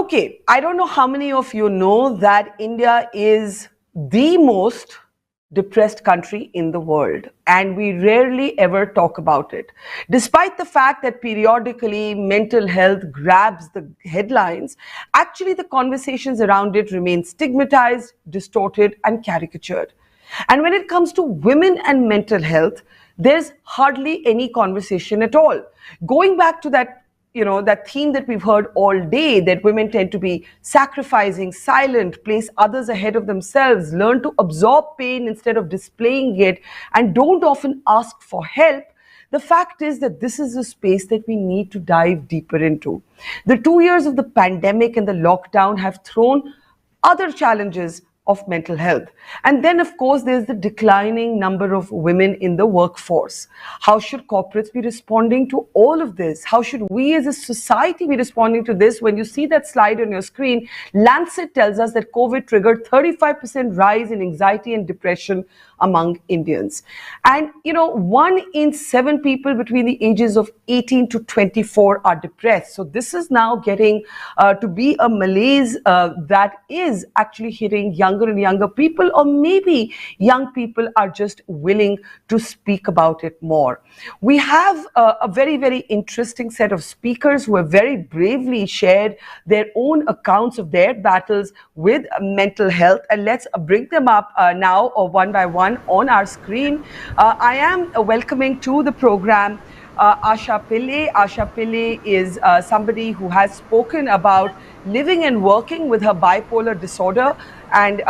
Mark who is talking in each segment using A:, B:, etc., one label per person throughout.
A: Okay, I don't know how many of you know that India is the most depressed country in the world, and we rarely ever talk about it. Despite the fact that periodically mental health grabs the headlines, actually the conversations around it remain stigmatized, distorted, and caricatured. And when it comes to women and mental health, there's hardly any conversation at all. Going back to that theme that we've heard all day, that women tend to be sacrificing, silent, place others ahead of themselves, learn to absorb pain instead of displaying it, and don't often ask for help. The fact is that this is a space that we need to dive deeper into. The 2 years of the pandemic and the lockdown have thrown other challenges of mental health. And then, of course, there's the declining number of women in the workforce. How should corporates be responding to all of this? How should we as a society be responding to this? When you see that slide on your screen, Lancet tells us that COVID triggered 35% rise in anxiety and depression among Indians. And, 1 in 7 people between the ages of 18 to 24 are depressed. So this is now getting to be a malaise that is actually hitting younger and younger people, or maybe young people are just willing to speak about it more. We have a very, very interesting set of speakers who have very bravely shared their own accounts of their battles with mental health, and let's bring them up now one by one on our screen. I am welcoming to the program Asha Pillai. Asha Pillai is somebody who has spoken about living and working with her bipolar disorder. And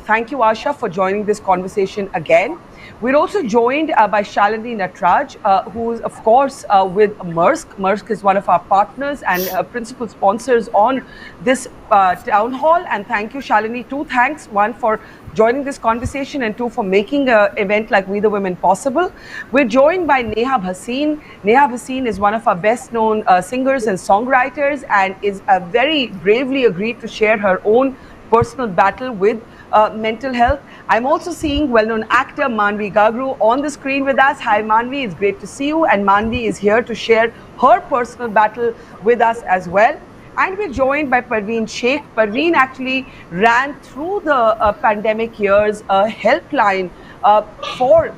A: thank you, Asha, for joining this conversation again. We're also joined by Shalini Nataraj, who is, of course, with Maersk. Maersk is one of our partners and principal sponsors on this town hall. And thank you, Shalini. Two thanks. One, for joining this conversation, and two, for making an event like We the Women possible. We're joined by Neha Bhasin. Neha Bhasin is one of our best-known singers and songwriters, and is very bravely agreed to share her own personal battle with mental health. I'm also seeing well-known actor Maanvi Gagroo on the screen with us. Hi Maanvi, it's great to see you. And Maanvi is here to share her personal battle with us as well. And we're joined by Parveen Shaikh. Parveen actually ran through the pandemic years a helpline for,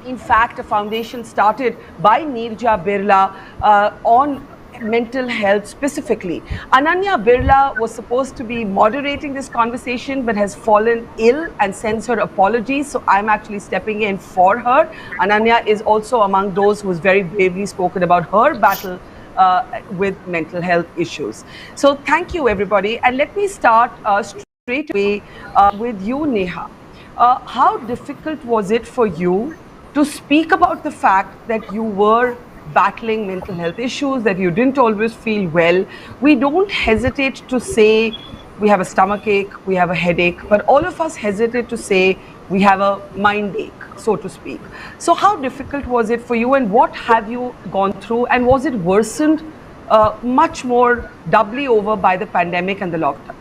A: in fact, a foundation started by Neerja Birla on mental health specifically. Ananya Birla was supposed to be moderating this conversation but has fallen ill and sends her apologies. So I'm actually stepping in for her. Ananya is also among those who has very bravely spoken about her battle with mental health issues. So thank you, everybody. And let me start straight away with you, Neha. How difficult was it for you to speak about the fact that you were battling mental health issues, that you didn't always feel well? We don't hesitate to say we have a stomach ache, we have a headache, but all of us hesitate to say we have a mind ache, so to speak. So how difficult was it for you, and what have you gone through, and was it worsened much more doubly over by the pandemic and the lockdown?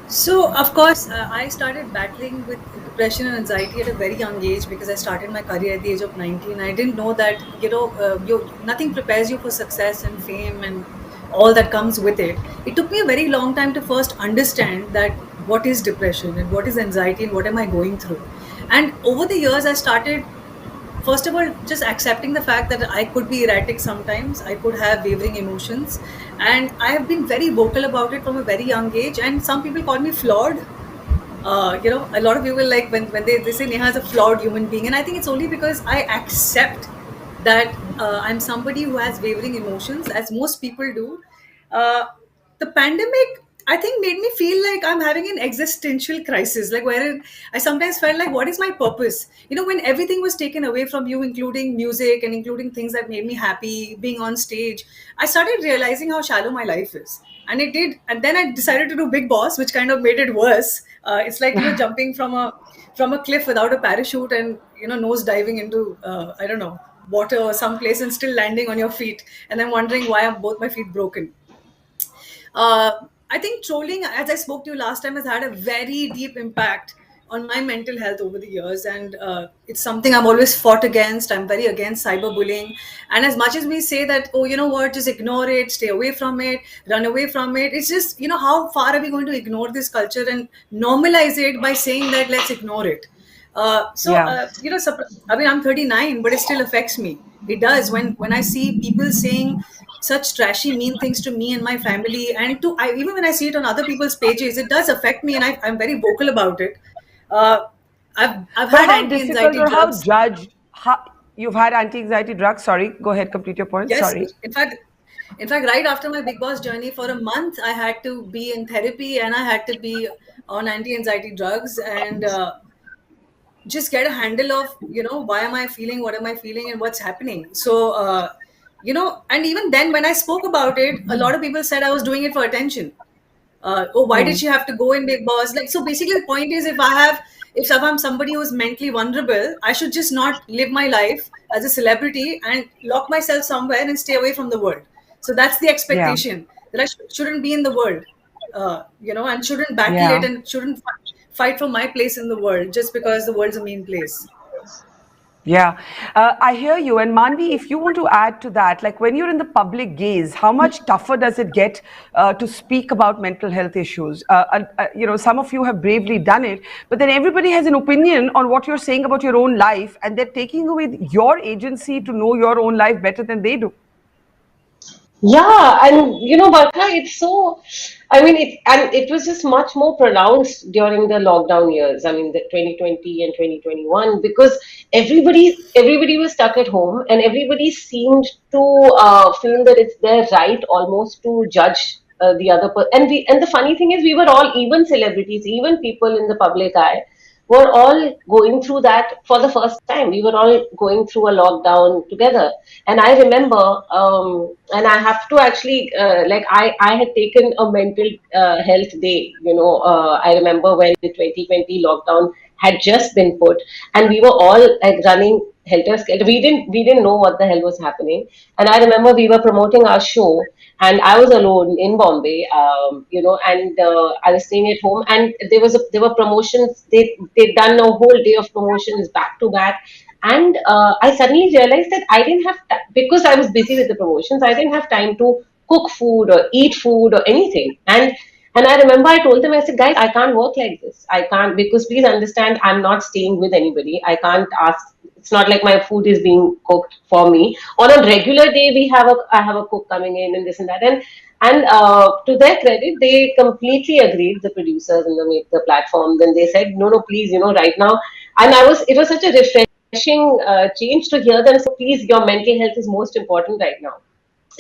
B: So, of course, I started battling with depression and anxiety at a very young age, because I started my career at the age of 19. I didn't know that, nothing prepares you for success and fame and all that comes with it. It took me a very long time to first understand that what is depression and what is anxiety and what am I going through. And over the years, I started, first of all, just accepting the fact that I could be erratic sometimes. I could have wavering emotions, and I have been very vocal about it from a very young age. And some people call me flawed. A lot of people, like when they say Neha is a flawed human being, and I think it's only because I accept that I'm somebody who has wavering emotions, as most people do. The pandemic, I think, made me feel like I'm having an existential crisis, like where I sometimes felt like, what is my purpose? When everything was taken away from you, including music and including things that made me happy, being on stage, I started realizing how shallow my life is. And it did. And then I decided to do Big Boss, which kind of made it worse. It's like, jumping from a cliff without a parachute and, nose diving into, I don't know, water or someplace, and still landing on your feet. And then wondering why are both my feet broken. I think trolling, as I spoke to you last time, has had a very deep impact on my mental health over the years, and it's something I've always fought against. I'm very against cyberbullying, and as much as we say that, oh, you know what, just ignore it, stay away from it, run away from it, it's just, how far are we going to ignore this culture and normalize it by saying that let's ignore it?
A: Yeah.
B: I mean, I'm 39, but it still affects me. It does when I see people saying such trashy, mean things to me and my family, and even when I see it on other people's pages, it does affect me, and I'm very vocal about it. Uh, I've
A: But
B: had
A: how difficult
B: anti-anxiety
A: or how
B: drugs.
A: judged? How, you've had anti-anxiety drugs? Sorry, go ahead, complete your point.
B: Yes,
A: Sorry.
B: in fact, right after my Big Boss journey, for a month, I had to be in therapy and I had to be on anti-anxiety drugs, and just get a handle of, why am I feeling, what am I feeling, and what's happening. So and even then, when I spoke about it, a lot of people said I was doing it for attention. Oh, why did
A: Hmm.
B: she have to go in Big Boss? Like, so basically, the point is, if I'm somebody who's mentally vulnerable, I should just not live my life as a celebrity and lock myself somewhere and stay away from the world. So that's the
A: Yeah.
B: expectation, that I shouldn't be in the world, and shouldn't battle it
A: Yeah.
B: and shouldn't fight for my place in the world just because the world's a mean place.
A: Yeah, I hear you. And Manvi, if you want to add to that, like when you're in the public gaze, how much tougher does it get to speak about mental health issues? Some of you have bravely done it, but then everybody has an opinion on what you're saying about your own life, and they're taking away your agency to know your own life better than they do.
C: Yeah, and Barkha, it's so, I mean, it was just much more pronounced during the lockdown years. I mean, the 2020 and 2021, because everybody was stuck at home, and everybody seemed to feel that it's their right almost to judge the other person. And the funny thing is, we were all, even celebrities, even people in the public eye, were all going through that for the first time. We were all going through a lockdown together. And I remember, and I have to actually, I had taken a mental health day. I remember when the 2020 lockdown had just been put, and we were all like running helter skelter. We didn't know what the hell was happening. And I remember we were promoting our show, and I was alone in Bombay, and I was staying at home, and there were promotions. They'd done a whole day of promotions back to back, and I suddenly realized that I didn't have because I was busy with the promotions. I didn't have time to cook food or eat food or anything, and I remember I told them, I said, guys, I can't work like this. I can't, because please understand, I'm not staying with anybody. I can't ask. It's not like my food is being cooked for me. On a regular day, I have a cook coming in and this and that. And to their credit, they completely agreed, the producers and the platforms, and they said, no, no, please, right now. And it was such a refreshing change to hear them say, please, your mental health is most important right now.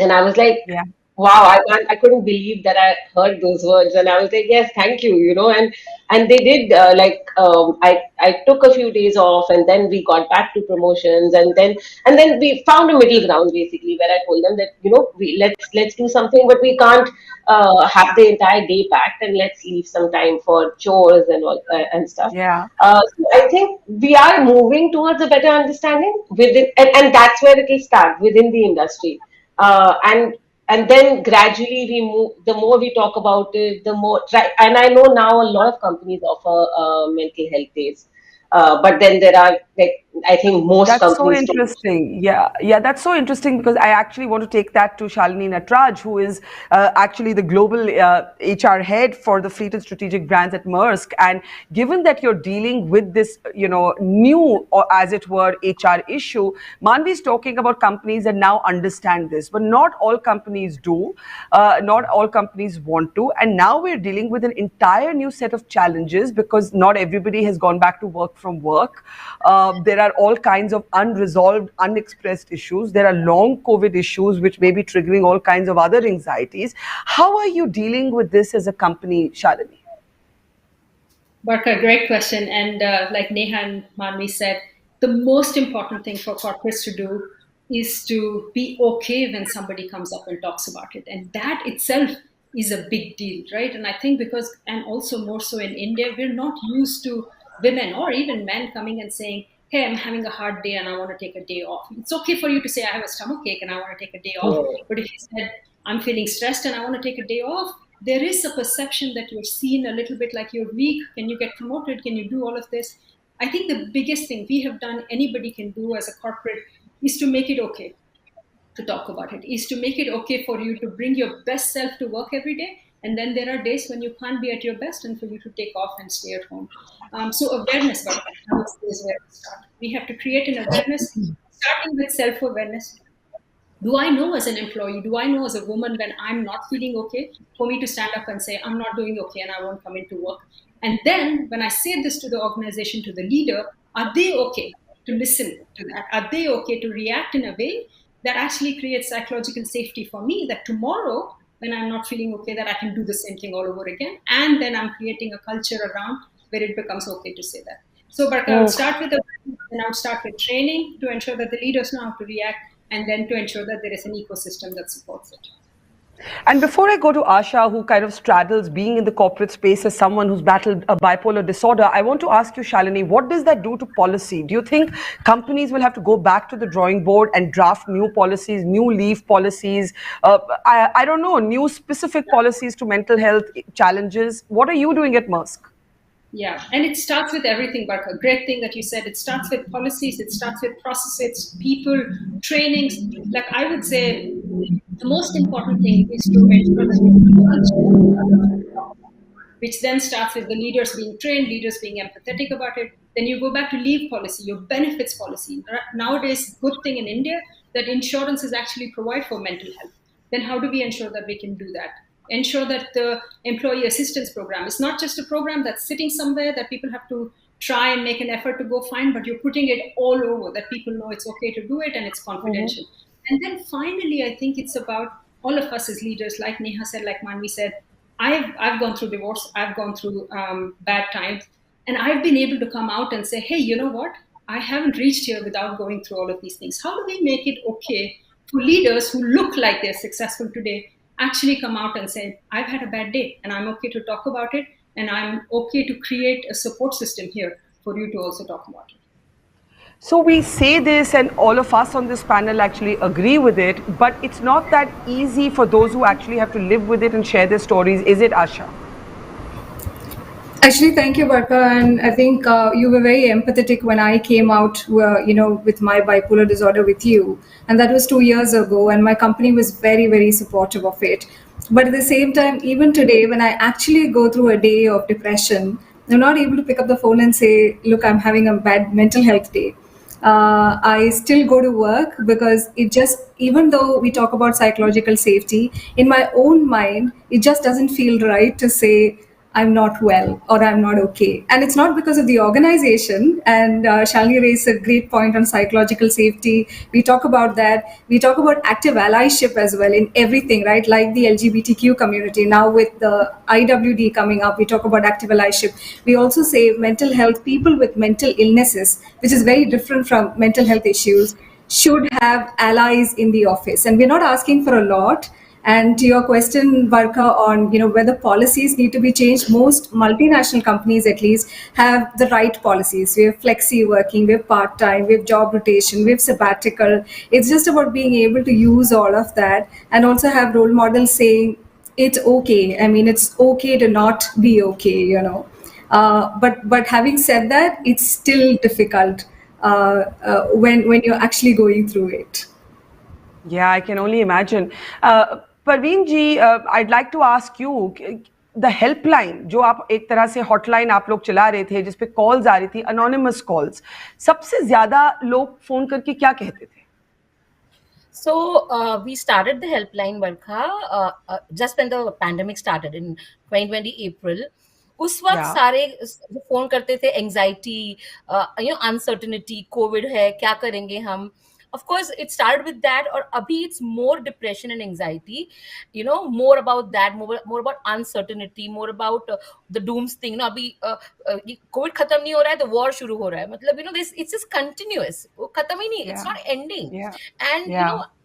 C: And I was like,
A: Yeah.
C: wow, I couldn't believe that I heard those words. And I was like, yes, thank you, and they did, I took a few days off, and then we got back to promotions, and then we found a middle ground, basically, where I told them that, let's do something, but we can't have the entire day packed, and let's leave some time for chores and all and stuff.
A: Yeah.
C: So I think we are moving towards a better understanding within, and that's where it will start within the industry. And then gradually we move. The more we talk about it, the more. And I know now a lot of companies offer mental health days, but then there are, like, I think most
A: That's so
C: companies don't.
A: interesting. Yeah, yeah, that's so interesting because I actually want to take that to Shalini Nataraj, who is actually the global HR head for the fleet and strategic brands at Maersk. And given that you're dealing with this, new, or as it were, HR issue, Manvi is talking about companies that now understand this, but not all companies do. Not all companies want to. And now we're dealing with an entire new set of challenges because not everybody has gone back to work from work. There are all kinds of unresolved, unexpressed issues. There are long COVID issues which may be triggering all kinds of other anxieties. How are you dealing with this as a company, Shalini?
D: Barkha, great question. And like Neha and Manvi said, the most important thing for corporates to do is to be okay when somebody comes up and talks about it. And that itself is a big deal, right? And I think because, and also more so in India, we're not used to women or even men coming and saying, hey, I'm having a hard day and I want to take a day off. It's okay for you to say, I have a stomach ache and I want to take a day off.
C: Yeah.
D: But if you said, I'm feeling stressed and I want to take a day off, there is a perception that you're seen a little bit like you're weak. Can you get promoted? Can you do all of this? I think the biggest thing we have done, anybody can do as a corporate, is to make it okay to talk about it, is to make it okay for you to bring your best self to work every day. And then there are days when you can't be at your best and for you to take off and stay at home. So awareness, but I would say is where we start. We have to create an awareness, starting with self-awareness. Do I know as an employee, do I know as a woman when I'm not feeling okay, for me to stand up and say, I'm not doing okay and I won't come into work? And then when I say this to the organization, to the leader, are they okay to listen to that? Are they okay to react in a way that actually creates psychological safety for me, that tomorrow when I'm not feeling okay, that I can do the same thing all over again? And then I'm creating a culture around where it becomes okay to say that. So, Barkha, I would start with awareness, and I would start with training to ensure that the leaders know how to react, and then to ensure that there is an ecosystem that supports it.
A: And before I go to Asha, who kind of straddles being in the corporate space as someone who's battled a bipolar disorder, I want to ask you, Shalini, what does that do to policy? Do you think companies will have to go back to the drawing board and draft new policies, new leave policies, I don't know, new specific policies to mental health challenges? What are you doing at Maersk?
D: Yeah, and it starts with everything, Barkha. Great thing that you said. It starts with policies, it starts with processes, people, trainings. Like I would say, the most important thing is to ensure that which then starts with the leaders being trained, leaders being empathetic about it. Then you go back to leave policy, your benefits policy. Nowadays, good thing in India that insurance is actually provide for mental health. Then how do we ensure that we can do that? Ensure that the employee assistance program is not just a program that's sitting somewhere that people have to try and make an effort to go find, but you're putting it all over, that people know it's okay to do it and it's confidential. And then finally, I think it's about all of us as leaders, like Neha said, like Maanvi said, I've gone through divorce, I've gone through bad times, and I've been able to come out and say, hey, you know what? I haven't reached here without going through all of these things. How do we make it okay for leaders who look like they're successful today actually come out and say, I've had a bad day and I'm okay to talk about it, and I'm okay to create a support system here for you to also talk about it.
A: So we say this and all of us on this panel actually agree with it, but it's not that easy for those who actually have to live with it and share their stories. Is it, Asha?
E: Actually, thank you, Barkha. And I think you were very empathetic when I came out, with my bipolar disorder with you. And that was 2 years ago. And my company was very, very supportive of it. But at the same time, even today, when I actually go through a day of depression, I'm not able to pick up the phone and say, look, I'm having a bad mental health day. I still go to work because it just, even though we talk about psychological safety, in my own mind, it just doesn't feel right to say, I'm not well or I'm not okay. And it's not because of the organization. And Shalini raised a great point on psychological safety. We talk about that. We talk about active allyship as well in everything, right? Like the LGBTQ community. Now with the IWD coming up, we talk about active allyship. We also say mental health, people with mental illnesses, which is very different from mental health issues, should have allies in the office. And we're not asking for a lot. And to your question, Barkha, on whether policies need to be changed, most multinational companies at least have the right policies. We have flexi working, we have part-time, we have job rotation, we have sabbatical. It's just about being able to use all of that and also have role models saying it's okay. I mean, it's okay to not be okay, But having said that, it's still difficult when you're actually going through it.
A: Yeah, I can only imagine. Parveen ji, I'd like to ask you, the helpline, जो आप एक तरह से hotline आप लोग चला रहे थे, जिस पे calls आ रही थी, anonymous calls, सबसे ज़्यादा लोग phone करके क्या कहते थे?
F: So we started the helpline, Barkha, just when the pandemic started in 2020 April. उस वक्त सारे फोन करते थे, एंजाइटी, अनसर्टेनिटी, कोविड है, क्या करेंगे हम. Of course, it started with that, or abhi it's more depression and anxiety, more about that, more about uncertainty, more about the dooms thing. Abhi COVID khatam nahi ho raha hai, the war shuru ho raha hai. Matlab, it's just continuous. Khatam hi nahi, it's not ending. And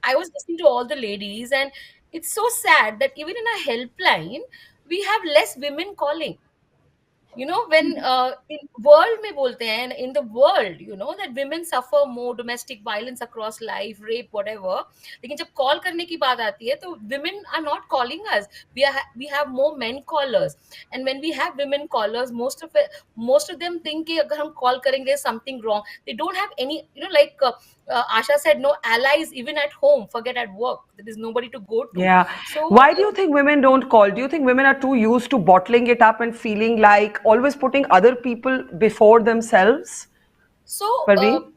F: I was listening to all the ladies, and it's so sad that even in a helpline, we have less women calling. when in world में बोलते हैं, in the world, that women suffer more domestic violence across life, rape, whatever. लेकिन जब call करने की बात आती है, तो women are not calling us. We have more men callers, and when we have women callers, most of them think कि अगर हम call करेंगे something wrong. They don't have any, like Asha said, no allies even at home. Forget at work. There is nobody to go to.
A: Yeah.
F: So
A: Why do you think women don't call? Do you think women are too used to bottling it up and feeling like always putting other people before themselves?
F: So,
A: Parveen?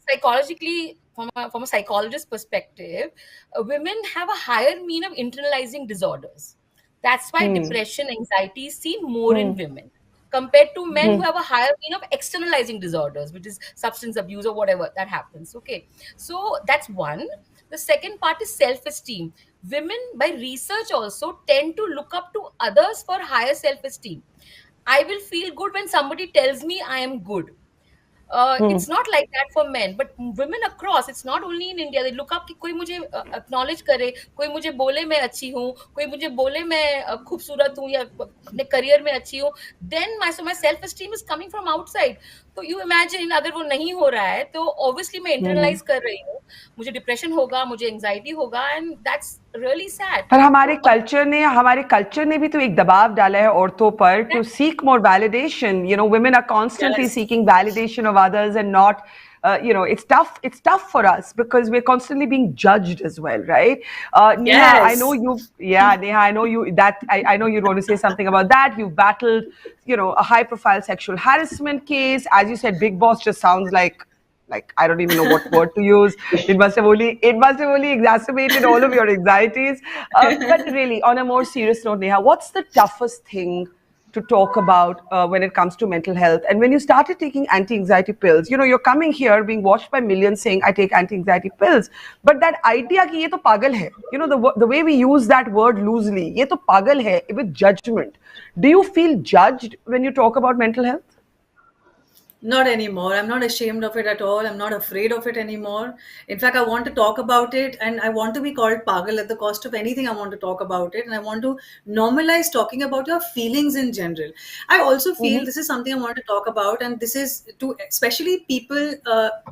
F: psychologically, from a psychologist perspective, women have a higher mean of internalizing disorders. That's why depression, anxiety is seen more in women compared to men who have a higher mean of externalizing disorders, which is substance abuse or whatever that happens. Okay, so that's one. The second part is self-esteem. Women, by research, also tend to look up to others for higher self-esteem. I will feel good when somebody tells me I am good. It's not like that for men, but women across, it's not only in India, they look up कि कोई मुझे acknowledge करे, कोई मुझे बोले मैं अच्छी हूँ, कोई मुझे बोले मैं खूबसूरत हूँ या अपने career में अच्छी हूँ, then my self esteem is coming from outside. तो you imagine अगर वो नहीं हो रहा है, तो obviously मैं internalize कर रही हूँ, मुझे depression होगा, मुझे anxiety होगा, and that's really sad.
A: पर हमारे कल्चर ने भी तो एक दबाव डाला है औरतों पर to seek more validation. Women are constantly seeking validation of others and not, it's tough for us because we're constantly being judged as well, right? Neha, I know you. Yeah, Neha, I know you. I know you want to say something about that. You've battled, a high-profile sexual harassment case. As you said, Big Boss just sounds like I don't even know what word to use. It must have only exacerbated all of your anxieties. But really, on a more serious note, Neha, what's the toughest thing to talk about when it comes to mental health? And when you started taking anti-anxiety pills, you're coming here being watched by millions saying, I take anti-anxiety pills. But that idea ki ye to pagal hai, the way we use that word loosely, ye to pagal hai, with judgment. Do you feel judged when you talk about mental health?
B: Not anymore. I'm not ashamed of it at all. I'm not afraid of it anymore. In fact, I want to talk about it, and I want to be called pagal at the cost of anything. I want to talk about it, and I want to normalize talking about your feelings in general. I also feel this is something I want to talk about, and this is to especially people.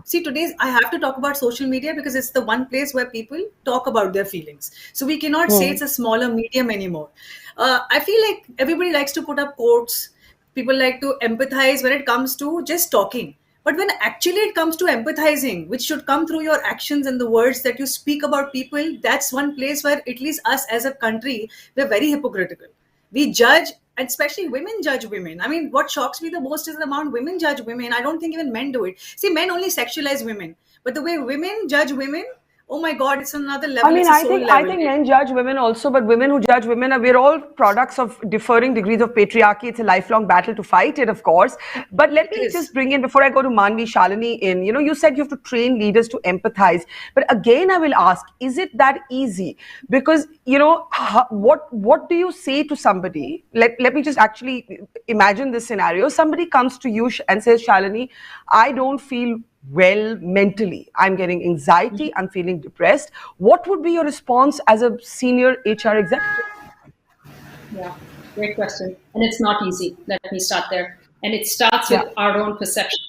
B: See, today I have to talk about social media because it's the one place where people talk about their feelings. So we cannot say it's a smaller medium anymore. I feel like everybody likes to put up quotes. People like to empathize when it comes to just talking, but when actually it comes to empathizing, which should come through your actions and the words that you speak about people, that's one place where at least us as a country, we're very hypocritical. We judge, and especially women judge women. I mean, what shocks me the most is the amount women judge women. I don't think even men do it. See, men only sexualize women, but the way women judge women, oh my God, it's another level.
A: I mean,
B: it's a soul
A: I
B: level.
A: think men judge women also, but women who judge women, we're all products of differing degrees of patriarchy. It's a lifelong battle to fight it, of course. But let me just bring in, before I go to Maanvi, Shalini in, you said you have to train leaders to empathize. But again, I will ask, is it that easy? Because, what do you say to somebody? Let me just actually imagine this scenario. Somebody comes to you and says, Shalini, I don't feel well mentally. I'm getting anxiety. I'm feeling depressed. What would be your response as a senior HR executive?
D: Yeah, great question. And it's not easy. Let me start there. And it starts with our own perception,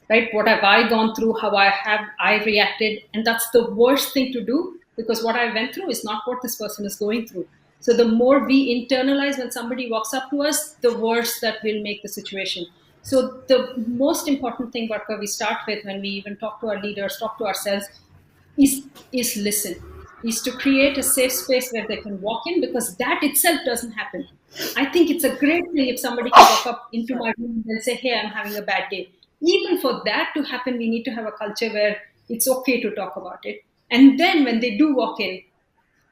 D: right? What have I gone through? How I reacted? And that's the worst thing to do, because what I went through is not what this person is going through. So the more we internalize when somebody walks up to us, the worse that will make the situation. So the most important thing, Barkha, we start with when we even talk to our leaders, talk to ourselves, is listen, is to create a safe space where they can walk in, because that itself doesn't happen. I think it's a great thing if somebody can walk up into my room and say, hey, I'm having a bad day. Even for that to happen, we need to have a culture where it's okay to talk about it. And then when they do walk in,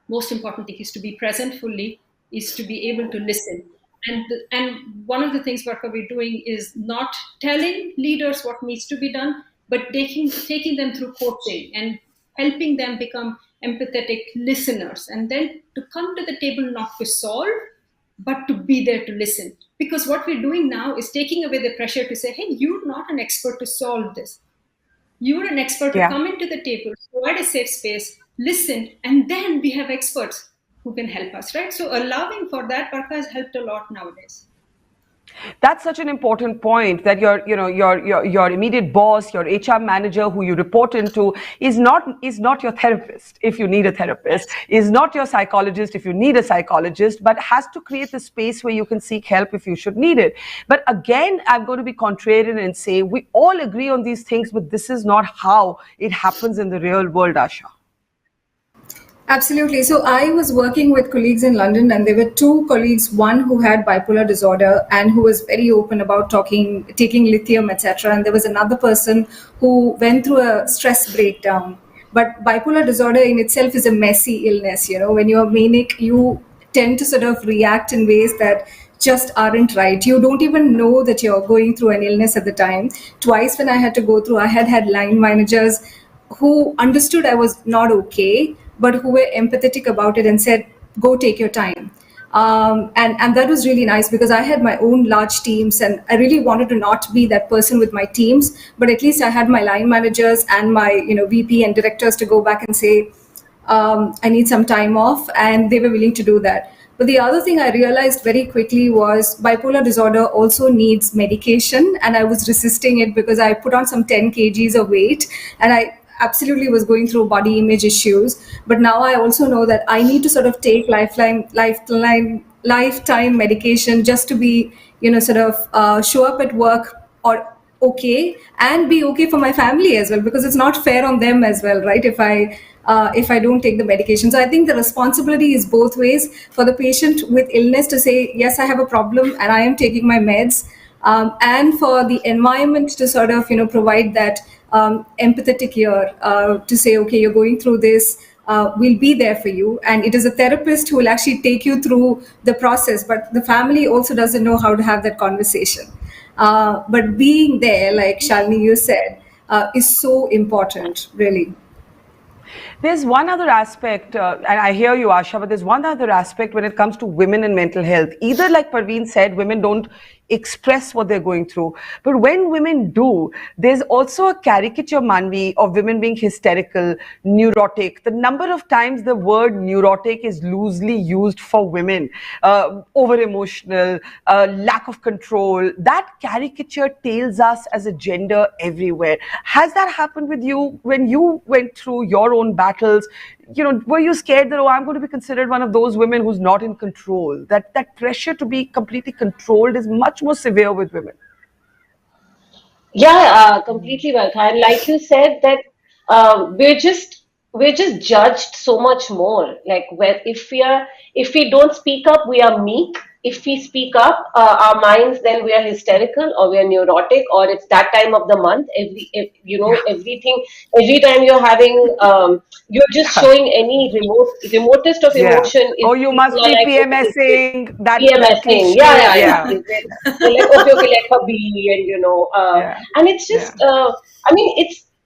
D: most important thing is to be present fully, is to be able to listen. And one of the things what we're doing is not telling leaders what needs to be done, but taking them through coaching and helping them become empathetic listeners, and then to come to the table not to solve, but to be there to listen. Because what we're doing now is taking away the pressure to say, hey, you're not an expert to solve this. You're an expert to come into the table, provide a safe space, listen, and then we have experts who can help us, right? So allowing for that, Barkha, has helped a lot nowadays.
A: That's such an important point, that your immediate boss, your HR manager who you report into is not your therapist if you need a therapist, is not your psychologist if you need a psychologist, but has to create the space where you can seek help if you should need it. But again, I'm going to be contrarian and say we all agree on these things, but this is not how it happens in the real world, Asha.
E: Absolutely. So I was working with colleagues in London, and there were two colleagues, one who had bipolar disorder and who was very open about taking lithium, etc. And there was another person who went through a stress breakdown. But bipolar disorder in itself is a messy illness. When you're manic, you tend to sort of react in ways that just aren't right. You don't even know that you're going through an illness at the time. Twice when I had to go through, I had line managers who understood I was not okay, but who were empathetic about it and said, go take your time. And that was really nice, because I had my own large teams and I really wanted to not be that person with my teams, but at least I had my line managers and my VP and directors to go back and say, I need some time off, and they were willing to do that. But the other thing I realized very quickly was bipolar disorder also needs medication, and I was resisting it because I put on some 10 kgs of weight, and I absolutely was going through body image issues. But now I also know that I need to sort of take lifetime medication just to be, sort of show up at work or okay, and be okay for my family as well, because it's not fair on them as well, right? If I don't take the medication. So I think the responsibility is both ways, for the patient with illness to say, yes, I have a problem and I am taking my meds, and for the environment to sort of provide that empathetic ear, to say, okay, you're going through this, we'll be there for you. And it is a therapist who will actually take you through the process, but the family also doesn't know how to have that conversation. But being there, like Shalini, you said, is so important, really.
A: There's one other aspect, and I hear you, Asha, but there's one other aspect when it comes to women and mental health. Either, like Parveen said, women don't express what they're going through. But when women do, there's also a caricature, Maanvi, of women being hysterical, neurotic. The number of times the word neurotic is loosely used for women, over-emotional, lack of control. That caricature tails us as a gender everywhere. Has that happened with you when you went through your own battles? Were you scared that, I'm going to be considered one of those women who's not in control? That pressure to be completely controlled is much more severe with women.
C: Yeah, completely, Barkha. And like you said, that we're just judged so much more. Like, if we don't speak up, we are meek. If we speak up, our minds, then we are hysterical or we are neurotic, or it's that time of the month. Everything. Every time you're just showing any remotest of emotion.
A: Oh, you must be
C: like,
A: PMSing.
C: PMSing,
A: cliche,
C: yeah. They're like, okay, let her be, and it's just,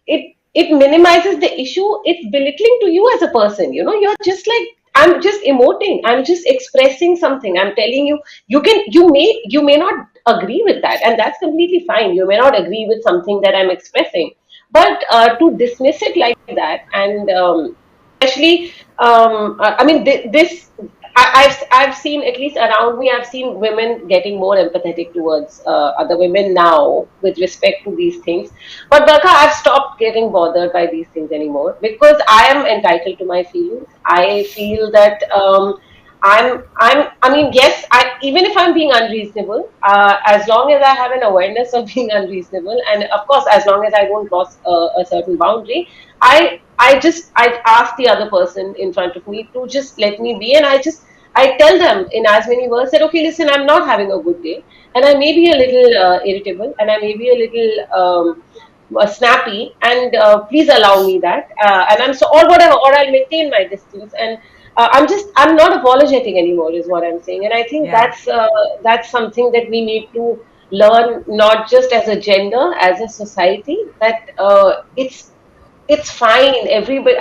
C: it minimizes the issue. It's belittling to you as a person. You're just like, I'm just emoting. I'm just expressing something. I'm telling you, you may not agree with that, and that's completely fine. You may not agree with something that I'm expressing, but to dismiss it like that, and especially, this. I've seen, at least around me, I've seen women getting more empathetic towards other women now with respect to these things. But Barkha, I've stopped getting bothered by these things anymore, because I am entitled to my feelings. I feel that yes, even if I'm being unreasonable, as long as I have an awareness of being unreasonable, and of course, as long as I don't cross a certain boundary, I ask the other person in front of me to just let me be, and I tell them in as many words that, okay, listen, I'm not having a good day, and I may be a little irritable, and I may be a little snappy, and please allow me that, and I'm so, or whatever, or I'll maintain my distance, and I'm not apologetic anymore, is what I'm saying, and I think that's something that we need to learn, not just as a gender, as a society, that it's fine. Everybody,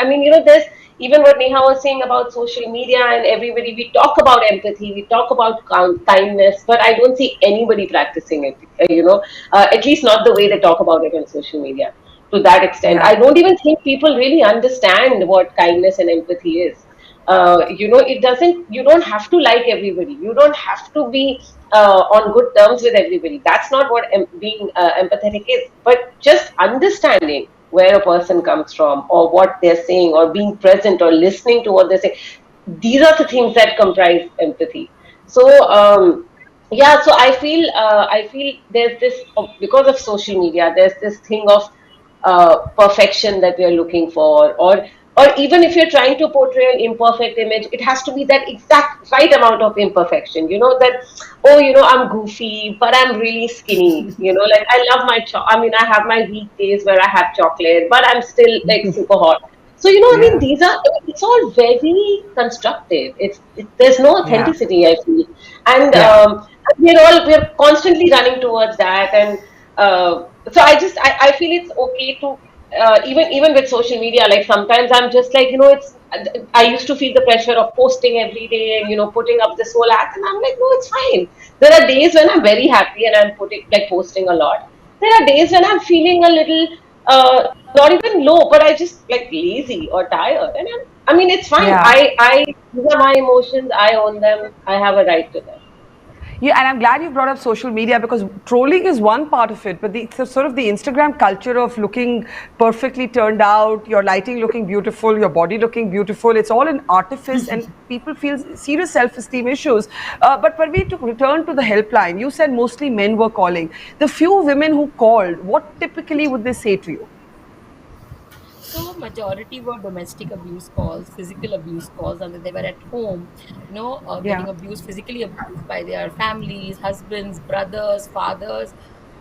C: there's even what Neha was saying about social media, and everybody, we talk about empathy, we talk about kindness, but I don't see anybody practicing it, at least not the way they talk about it on social media to that extent. I don't even think people really understand what kindness and empathy is. you don't have to like everybody. You don't have to be on good terms with everybody. That's not what being empathetic is. But just understanding where a person comes from, or what they're saying, or being present, or listening to what they're saying. These are the things that comprise empathy. So yeah, so I feel there's this, because of social media, there's this thing of perfection that we are looking for, or even if you're trying to portray an imperfect image, it has to be that exact right amount of imperfection. That, oh, I'm goofy, but I'm really skinny. Like, I love my I have my weekdays where I have chocolate, but I'm still like super hot. So, I mean,
A: Yeah.
C: it's all very constructive. There's no
A: Yeah.
C: authenticity, I feel. And
A: Yeah.
C: we're constantly running towards that. And so I feel it's okay to, even with social media, like sometimes I'm just like, I used to feel the pressure of posting every day and, putting up this whole act. And I'm like, no, it's fine. There are days when I'm very happy and I'm posting a lot. There are days when I'm feeling a little, not even low, but I just like lazy or tired. And I mean, it's fine.
A: Yeah.
C: These are my emotions. I own them. I have a right to them.
A: Yeah, and I'm glad you brought up social media, because trolling is one part of it, but sort of the Instagram culture of looking perfectly turned out, your lighting looking beautiful, your body looking beautiful, it's all an artifice, and people feel serious self-esteem issues. But Parveen, to return to the helpline, you said mostly men were calling. The few women who called, what typically would they say to you?
F: So majority were domestic abuse calls, physical abuse calls, and they were at home,
A: Yeah.
F: getting abused, physically abused by their families, husbands, brothers, fathers,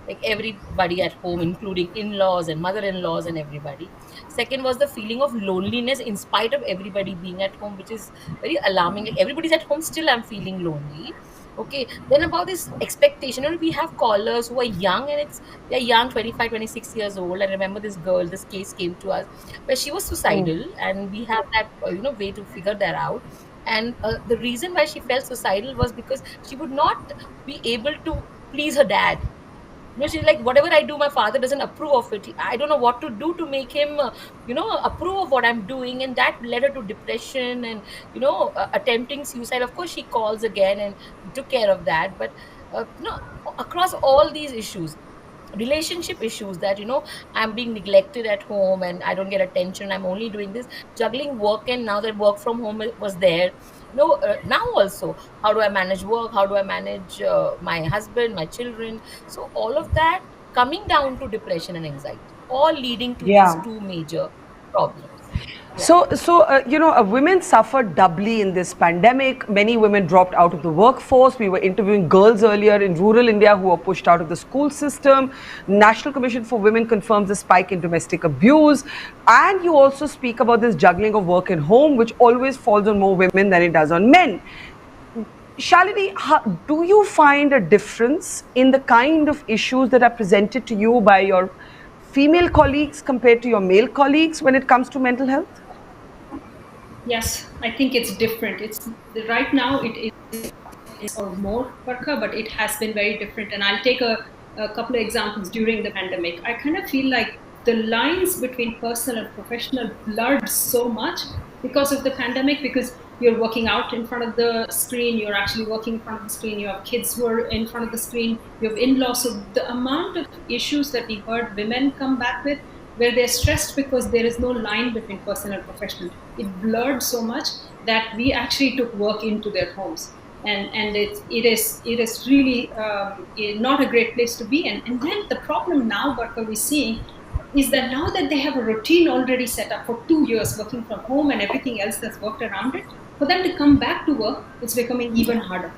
F: like everybody at home, including in-laws and mother-in-laws and everybody. Second was the feeling of loneliness in spite of everybody being at home, which is very alarming. Like, everybody's at home, still I'm feeling lonely. Okay, then about this expectation, we have callers who are young, and they're young, 25, 26 years old. I remember this girl, this case came to us where she was suicidal, and we have that way to figure that out. And the reason why she felt suicidal was because she would not be able to please her dad. She's like, whatever I do, my father doesn't approve of it. I don't know what to do to make him approve of what I'm doing. And that led her to depression and attempting suicide. Of course, she calls again, and we took care of that. But across all these issues, relationship issues, that I'm being neglected at home and I don't get attention, I'm only doing this, juggling work, and now that work from home was there, now also, how do I manage work, how do I manage my husband, my children? So all of that coming down to depression and anxiety, all leading to these
A: Yeah.
F: two major problems. Yeah.
A: So, women suffered doubly in this pandemic. Many women dropped out of the workforce. We were interviewing girls earlier in rural India who were pushed out of the school system. National Commission for Women confirms a spike in domestic abuse. And you also speak about this juggling of work and home, which always falls on more women than it does on men. Shalini, do you find a difference in the kind of issues that are presented to you by your female colleagues compared to your male colleagues when it comes to mental health?
D: Yes, I think it's different. It's right now it is or more, Barkha, but it has been very different. And I'll take a couple of examples during the pandemic. I kind of feel like the lines between personal and professional blurred so much because of the pandemic, because you're working out in front of the screen, you're actually working in front of the screen, you have kids who are in front of the screen, you have in-laws. So the amount of issues that we heard women come back with, where they're stressed because there is no line between personal and professional, it blurred so much that we actually took work into their homes. And it is really not a great place to be in. And then the problem now, what we're seeing, is that now that they have a routine already set up for 2 years working from home and everything else that's worked around it, for them to come back to work, it's becoming even harder.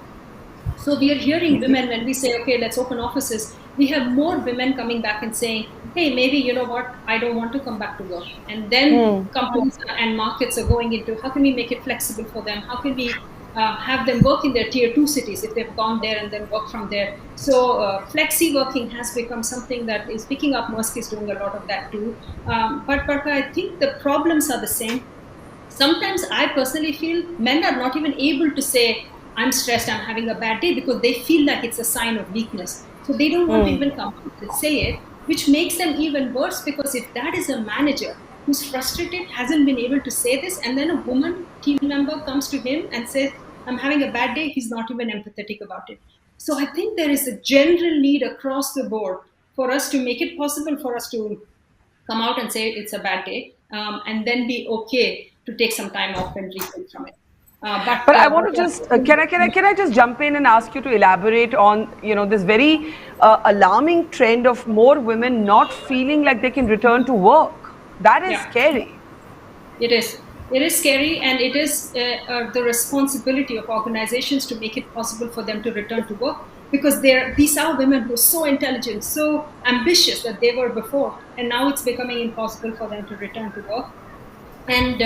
D: So we are hearing women, when we say, okay, let's open offices, we have more women coming back and saying, hey, maybe, you know what, I don't want to come back to work. And then companies and markets are going into, how can we make it flexible for them? How can we have them work in their tier 2 cities if they've gone there and then work from there? So flexi working has become something that is picking up. Maersk is doing a lot of that too. But I think the problems are the same. Sometimes I personally feel men are not even able to say, I'm stressed, I'm having a bad day, because they feel like it's a sign of weakness. So they don't want to even come out and say it, which makes them even worse, because if that is a manager who's frustrated, hasn't been able to say this, and then a woman team member comes to him and says, I'm having a bad day, he's not even empathetic about it. So I think there is a general need across the board for us to make it possible for us to come out and say it's a bad day, and then be okay to take some time off and rethink from it.
A: But I want to just can I just jump in and ask you to elaborate on this very alarming trend of more women not feeling like they can return to work. That is scary.
D: It is. It is scary, and it is the responsibility of organizations to make it possible for them to return to work, because these are women who are so intelligent, so ambitious that they were before, and now it's becoming impossible for them to return to work. And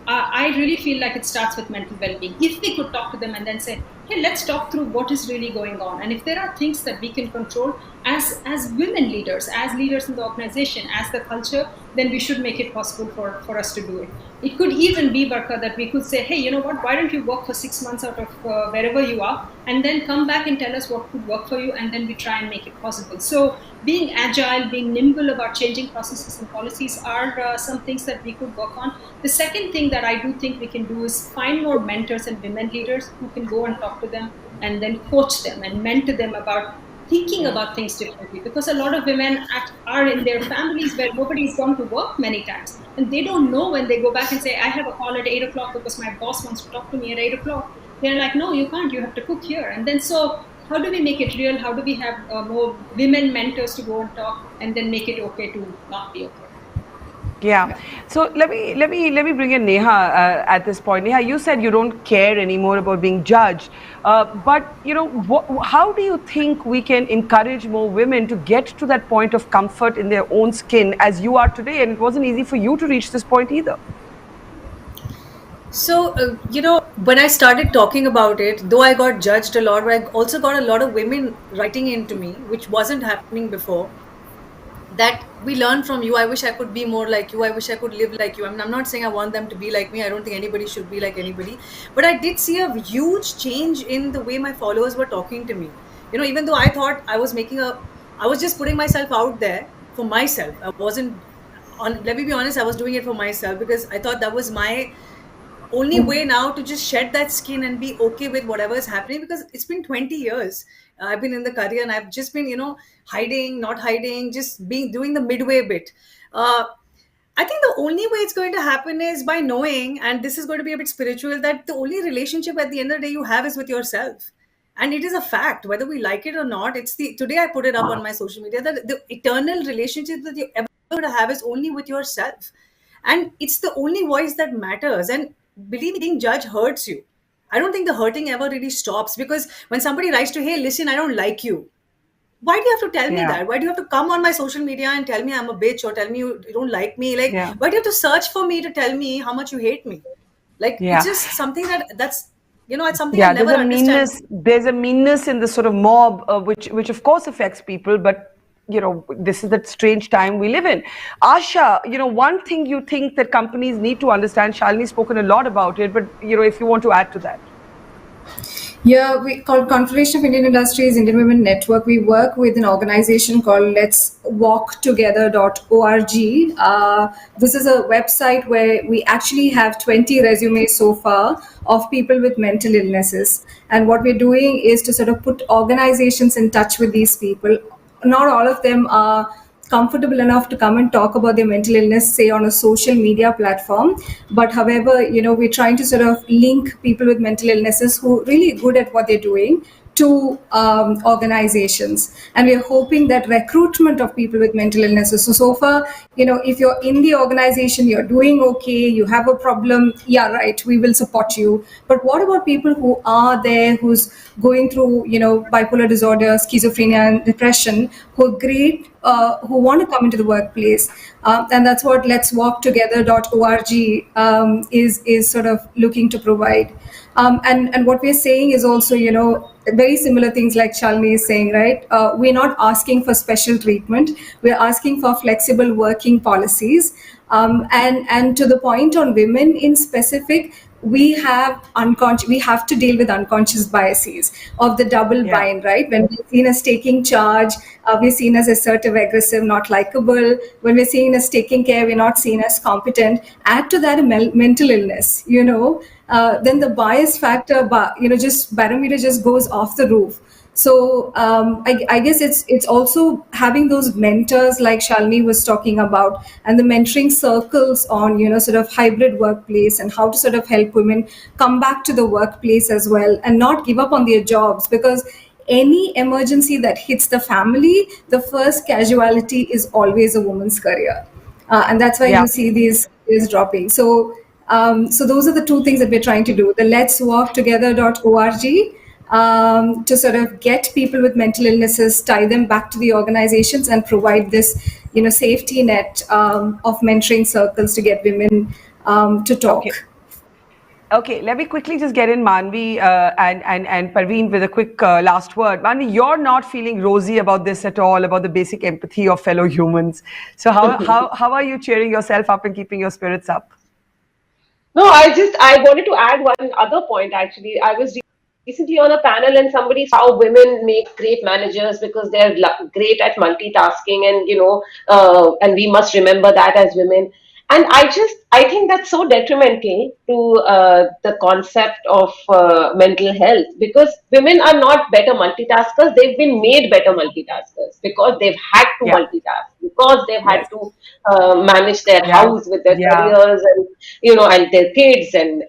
D: I really feel like it starts with mental well-being. If we could talk to them and then say, hey, let's talk through what is really going on. And if there are things that we can control as women leaders, as leaders in the organization, as the culture, then we should make it possible for us to do it. It could even be, Barkha, that we could say, hey, you know what, why don't you work for 6 months out of wherever you are, and then come back and tell us what could work for you, and then we try and make it possible. So being agile, being nimble about changing processes and policies are some things that we could work on. The second thing that I do think we can do is find more mentors and women leaders who can go and talk to them and then coach them and mentor them about thinking about things differently, because a lot of women are in their families where nobody's gone to work many times, and they don't know when they go back and say, I have a call at 8 o'clock because my boss wants to talk to me at 8 o'clock. They're like, no, you can't, you have to cook here. And then so how do we make it real? How do we have more women mentors to go and talk, and then make it okay to not be okay?
A: Yeah. So let me bring in Neha at this point. Neha, you said you don't care anymore about being judged, but how do you think we can encourage more women to get to that point of comfort in their own skin as you are today? And it wasn't easy for you to reach this point either.
B: So, when I started talking about it, though I got judged a lot, but I also got a lot of women writing into me, which wasn't happening before, that we learn from you. I wish I could be more like you. I wish I could live like you. I mean, I'm not saying I want them to be like me. I don't think anybody should be like anybody. But I did see a huge change in the way my followers were talking to me. Even though I thought I was just putting myself out there for myself. Let me be honest, I was doing it for myself because I thought that was my only way now to just shed that skin and be okay with whatever is happening, because it's been 20 years. I've been in the career and I've just been, hiding, not hiding, just doing the midway bit. I think the only way it's going to happen is by knowing, and this is going to be a bit spiritual, that the only relationship at the end of the day you have is with yourself. And it is a fact, whether we like it or not. Today I put it up on my social media that the eternal relationship that you're ever going to have is only with yourself. And it's the only voice that matters. And believe me, being judged hurts you. I don't think the hurting ever really stops, because when somebody writes to, hey, listen, I don't like you. Why do you have to tell me that? Why do you have to come on my social media and tell me I'm a bitch, or tell me you don't like me? Why do you have to search for me to tell me how much you hate me? It's just something that's it's something I never understand.
A: There's a meanness in the sort of mob, which of course affects people, but this is that strange time we live in. Asha, one thing you think that companies need to understand, Shalini's spoken a lot about it, but if you want to add to that.
E: Yeah, we called Confederation of Indian Industries, Indian Women Network. We work with an organization called letswalktogether.org. This is a website where we actually have 20 resumes so far of people with mental illnesses. And what we're doing is to sort of put organizations in touch with these people. Not all of them are comfortable enough to come and talk about their mental illness, say on a social media platform. But however, we're trying to sort of link people with mental illnesses who are really good at what they're doing to organizations. And we're hoping that recruitment of people with mental illnesses. So far, if you're in the organization, you're doing okay, you have a problem, yeah, right, we will support you. But what about people who are there, who's going through, bipolar disorder, schizophrenia, and depression, who are great, who want to come into the workplace? And that's what letswalktogether.org is sort of looking to provide. And what we're saying is also, very similar things like Shalini is saying, right? We're not asking for special treatment. We're asking for flexible working policies. And to the point on women in specific, we have to deal with unconscious biases of the double bind, right? When we're seen as taking charge, we're seen as assertive, aggressive, not likable. When we're seen as taking care, we're not seen as competent. Add to that a mental illness, then the bias factor, just barometer just goes off the roof. So I guess it's also having those mentors like Shalini was talking about, and the mentoring circles on sort of hybrid workplace and how to sort of help women come back to the workplace as well and not give up on their jobs, because any emergency that hits the family, the first casualty is always a woman's career, and that's why you see these is dropping. So those are the two things that we're trying to do. The letswalktogether.org, to sort of get people with mental illnesses, tie them back to the organizations, and provide this, safety net of mentoring circles to get women to talk.
A: Okay, let me quickly just get in Maanvi and Parveen with a quick last word. Maanvi, you're not feeling rosy about this at all, about the basic empathy of fellow humans. So how are you cheering yourself up and keeping your spirits up?
C: No, I wanted to add one other point actually. I was recently on a panel and somebody said how women make great managers because they're great at multitasking, and and we must remember that as women. And I think that's so detrimental to the concept of mental health, because women are not better multitaskers. They've been made better multitaskers because they've had to multitask, because they've had to manage their house with their careers, and and their kids and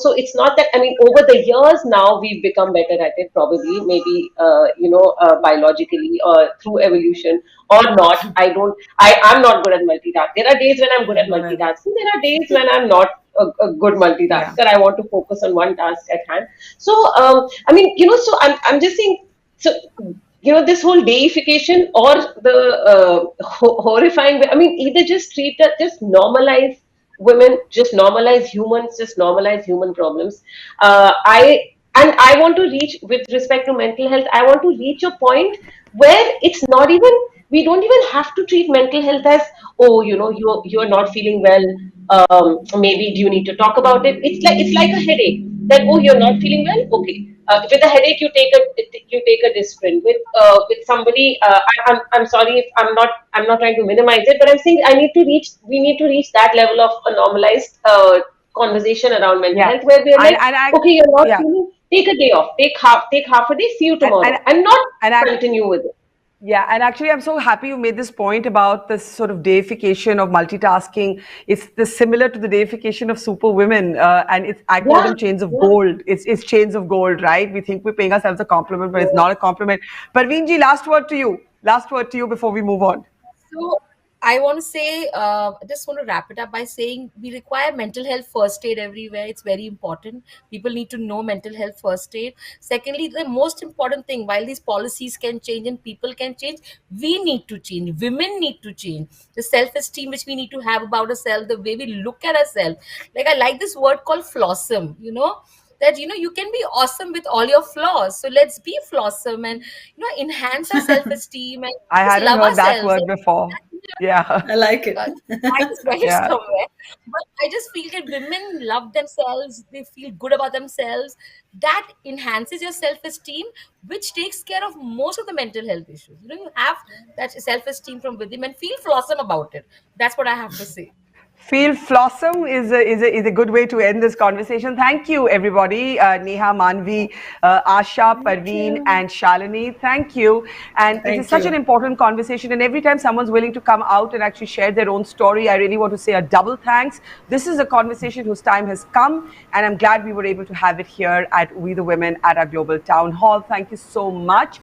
C: so it's not that, over the years now we've become better at it, probably, maybe biologically or through evolution or not. I'm not good at multitasking. There are days when I'm good at multitasking. There are days when I'm not a good multitasker. I want to focus on one task at hand. So, so I'm just saying, so, this whole deification or the horrifying, either just just normalize women, just normalize humans, just normalize human problems. I want to reach, with respect to mental health, I want to reach a point where it's not even, we don't even have to treat mental health as, oh, you're not feeling well. Maybe do you need to talk about it? It's like a headache. That, oh, you're not feeling well. Okay, with a headache you take a Disprin. With somebody, I'm sorry if I'm not trying to minimize it, but I'm saying we need to reach that level of a normalized conversation around mental health, where we're like, okay, you're not feeling, take a day off, take half a day, see you tomorrow, and not continue with it.
A: Yeah, and actually, I'm so happy you made this point about this sort of deification of multitasking. It's similar to the deification of superwomen, and I call them chains of gold. It's chains of gold, right? We think we're paying ourselves a compliment, but it's not a compliment. Parveen ji, last word to you. Last word to you before we move on.
F: So I want to say, I just want to wrap it up by saying we require mental health first aid everywhere. It's very important. People need to know mental health first aid. Secondly, the most important thing, while these policies can change and people can change, we need to change. Women need to change. The self-esteem which we need to have about ourselves, the way we look at ourselves. Like, I like this word called flossom, that you can be awesome with all your flaws. So let's be flossom and enhance our self-esteem and
A: I
F: just
A: hadn't
F: love
A: heard that
F: ourselves.
A: word before. Yeah,
B: I like it.
F: I just read it somewhere. But I just feel that women love themselves, they feel good about themselves. That enhances your self-esteem, which takes care of most of the mental health issues. You have that self-esteem from within and feel flossom about it. That's what I have to say.
A: Feel flossom is a good way to end this conversation. Thank you, everybody. Neha, Maanvi, Asha, Parveen, and Shalini. Thank you. And it is such an important conversation. And every time someone's willing to come out and actually share their own story, I really want to say a double thanks. This is a conversation whose time has come. And I'm glad we were able to have it here at We the Women at our Global Town Hall. Thank you so much.